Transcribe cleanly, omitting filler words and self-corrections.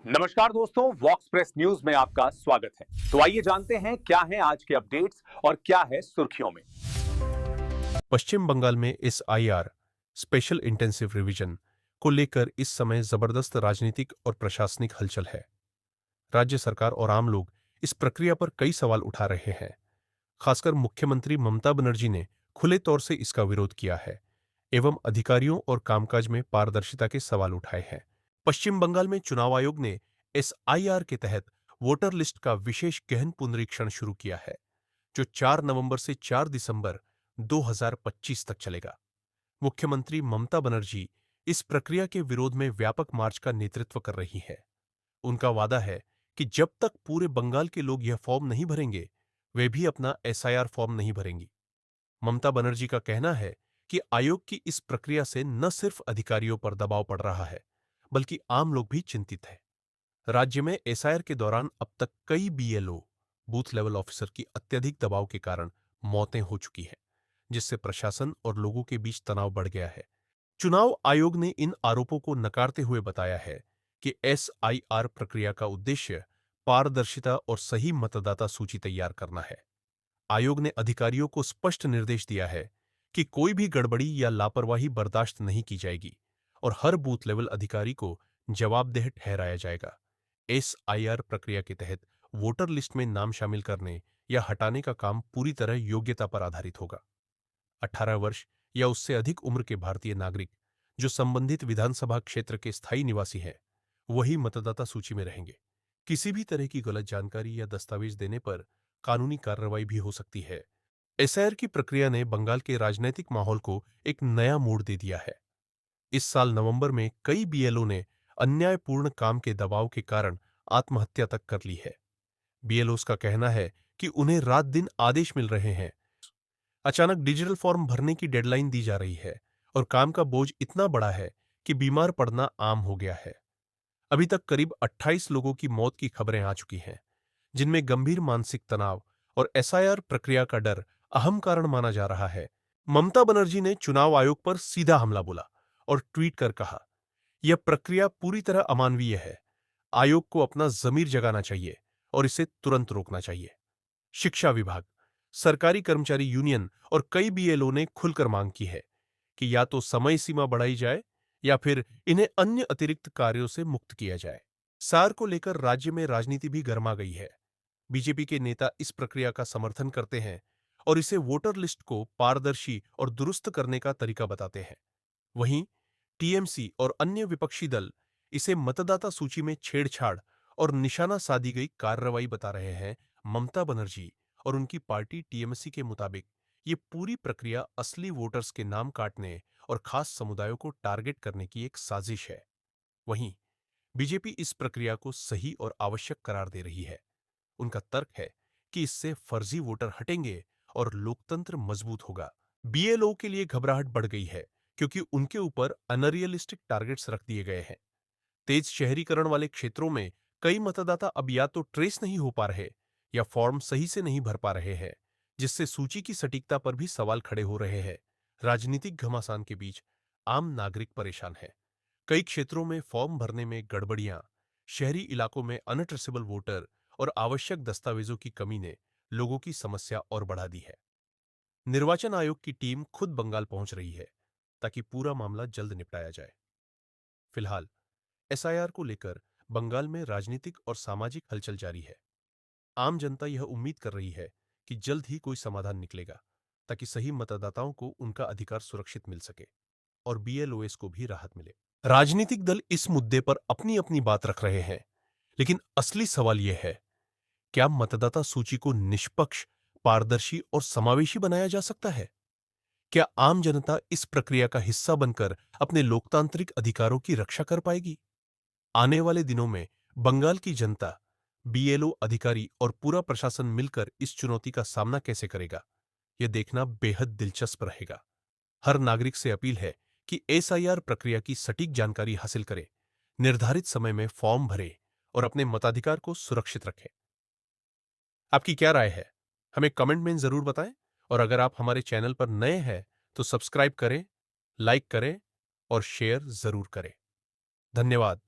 नमस्कार दोस्तों, वॉक्स press news में आपका स्वागत है। तो आइए जानते हैं क्या है आज के अपडेट्स और क्या है सुर्खियों में। पश्चिम बंगाल में एसआईआर स्पेशल इंटेंसिव रिवीजन को लेकर इस समय जबरदस्त राजनीतिक और प्रशासनिक हलचल है। राज्य सरकार और आम लोग इस प्रक्रिया पर कई सवाल उठा रहे हैं। खासकर मुख्यमंत्री ममता बनर्जी ने खुले तौर से इसका विरोध किया है एवं अधिकारियों और कामकाज में पारदर्शिता के सवाल उठाए हैं। पश्चिम बंगाल में चुनाव आयोग ने एसआईआर के तहत वोटर लिस्ट का विशेष गहन पुनरीक्षण शुरू किया है, जो 4 नवंबर से 4 दिसंबर 2025 तक चलेगा। मुख्यमंत्री ममता बनर्जी इस प्रक्रिया के विरोध में व्यापक मार्च का नेतृत्व कर रही है। उनका वादा है कि जब तक पूरे बंगाल के लोग यह फॉर्म नहीं भरेंगे, वे भी अपना एसआईआर फॉर्म नहीं भरेंगी। ममता बनर्जी का कहना है कि आयोग की इस प्रक्रिया से न सिर्फ अधिकारियों पर दबाव पड़ रहा है, बल्कि आम लोग भी चिंतित हैं। राज्य में एसआईआर के दौरान अब तक कई बीएलओ, बूथ लेवल ऑफिसर की अत्यधिक दबाव के कारण मौतें हो चुकी हैं, जिससे प्रशासन और लोगों के बीच तनाव बढ़ गया है। चुनाव आयोग ने इन आरोपों को नकारते हुए बताया है कि एसआईआर प्रक्रिया का उद्देश्य पारदर्शिता और सही मतदाता सूची तैयार करना है। आयोग ने अधिकारियों को स्पष्ट निर्देश दिया है कि कोई भी गड़बड़ी या लापरवाही बर्दाश्त नहीं की जाएगी और हर बूथ लेवल अधिकारी को जवाबदेह ठहराया जाएगा। एसआईआर प्रक्रिया के तहत वोटर लिस्ट में नाम शामिल करने या हटाने का काम पूरी तरह योग्यता पर आधारित होगा। 18 वर्ष या उससे अधिक उम्र के भारतीय नागरिक जो संबंधित विधानसभा क्षेत्र के स्थायी निवासी हैं, वही मतदाता सूची में रहेंगे। किसी भी तरह की गलत जानकारी या दस्तावेज देने पर कानूनी कार्रवाई भी हो सकती है। एसआईआर की प्रक्रिया ने बंगाल के राजनीतिक माहौल को एक नया मोड़ दे दिया है। इस साल नवंबर में कई बीएलओ ने अन्यायपूर्ण काम के दबाव के कारण आत्महत्या तक कर ली है। बीएलओस का कहना है कि उन्हें रात दिन आदेश मिल रहे हैं, अचानक डिजिटल फॉर्म भरने की डेडलाइन दी जा रही है और काम का बोझ इतना बड़ा है कि बीमार पड़ना आम हो गया है। अभी तक करीब 28 लोगों की मौत की खबरें आ चुकी हैं, जिनमें गंभीर मानसिक तनाव और एसआईआर प्रक्रिया का डर अहम कारण माना जा रहा है। ममता बनर्जी ने चुनाव आयोग पर सीधा हमला बोला और ट्वीट कर कहा, यह प्रक्रिया पूरी तरह अमानवीय है। आयोग को अपना जमीर जगाना चाहिए और इसे तुरंत रोकना चाहिए। शिक्षा विभाग, सरकारी कर्मचारी यूनियन और कई बीएलओ ने खुलकर मांग की है कि या तो समय सीमा बढ़ाई जाए या फिर इन्हें अन्य अतिरिक्त कार्यों से मुक्त किया जाए। सार को लेकर राज्य में राजनीति भी गर्मा गई है। बीजेपी के नेता इस प्रक्रिया का समर्थन करते हैं और इसे वोटर लिस्ट को पारदर्शी और दुरुस्त करने का तरीका बताते हैं। वहीं टीएमसी और अन्य विपक्षी दल इसे मतदाता सूची में छेड़छाड़ और निशाना साधी गई कार्रवाई बता रहे हैं। ममता बनर्जी और उनकी पार्टी टीएमसी के मुताबिक ये पूरी प्रक्रिया असली वोटर्स के नाम काटने और खास समुदायों को टारगेट करने की एक साजिश है। वहीं बीजेपी इस प्रक्रिया को सही और आवश्यक करार दे रही है। उनका तर्क है कि इससे फर्जी वोटर हटेंगे और लोकतंत्र मजबूत होगा। बीएलओ के लिए घबराहट बढ़ गई है क्योंकि उनके ऊपर अनरियलिस्टिक टारगेट्स रख दिए गए हैं। तेज शहरीकरण वाले क्षेत्रों में कई मतदाता अब या तो ट्रेस नहीं हो पा रहे या फॉर्म सही से नहीं भर पा रहे हैं, जिससे सूची की सटीकता पर भी सवाल खड़े हो रहे हैं। राजनीतिक घमासान के बीच आम नागरिक परेशान है। कई क्षेत्रों में फॉर्म भरने में गड़बड़ियां, शहरी इलाकों में अनट्रेसेबल वोटर और आवश्यक दस्तावेजों की कमी ने लोगों की समस्या और बढ़ा दी है। निर्वाचन आयोग की टीम खुद बंगाल पहुंच रही है ताकि पूरा मामला जल्द निपटाया जाए। फिलहाल एसआईआर को लेकर बंगाल में राजनीतिक और सामाजिक हलचल जारी है। आम जनता यह उम्मीद कर रही है कि जल्द ही कोई समाधान निकलेगा ताकि सही मतदाताओं को उनका अधिकार सुरक्षित मिल सके और बीएलओएस को भी राहत मिले। राजनीतिक दल इस मुद्दे पर अपनी अपनी बात रख रहे हैं, लेकिन असली सवाल यह है, क्या मतदाता सूची को निष्पक्ष, पारदर्शी और समावेशी बनाया जा सकता है? क्या आम जनता इस प्रक्रिया का हिस्सा बनकर अपने लोकतांत्रिक अधिकारों की रक्षा कर पाएगी? आने वाले दिनों में बंगाल की जनता, बीएलओ अधिकारी और पूरा प्रशासन मिलकर इस चुनौती का सामना कैसे करेगा, यह देखना बेहद दिलचस्प रहेगा। हर नागरिक से अपील है कि एसआईआर प्रक्रिया की सटीक जानकारी हासिल करे, निर्धारित समय में फॉर्म भरे और अपने मताधिकार को सुरक्षित रखें। आपकी क्या राय है? हमें कमेंट में जरूर बताएं और अगर आप हमारे चैनल पर नए हैं तो सब्सक्राइब करें, लाइक करें और शेयर जरूर करें। धन्यवाद।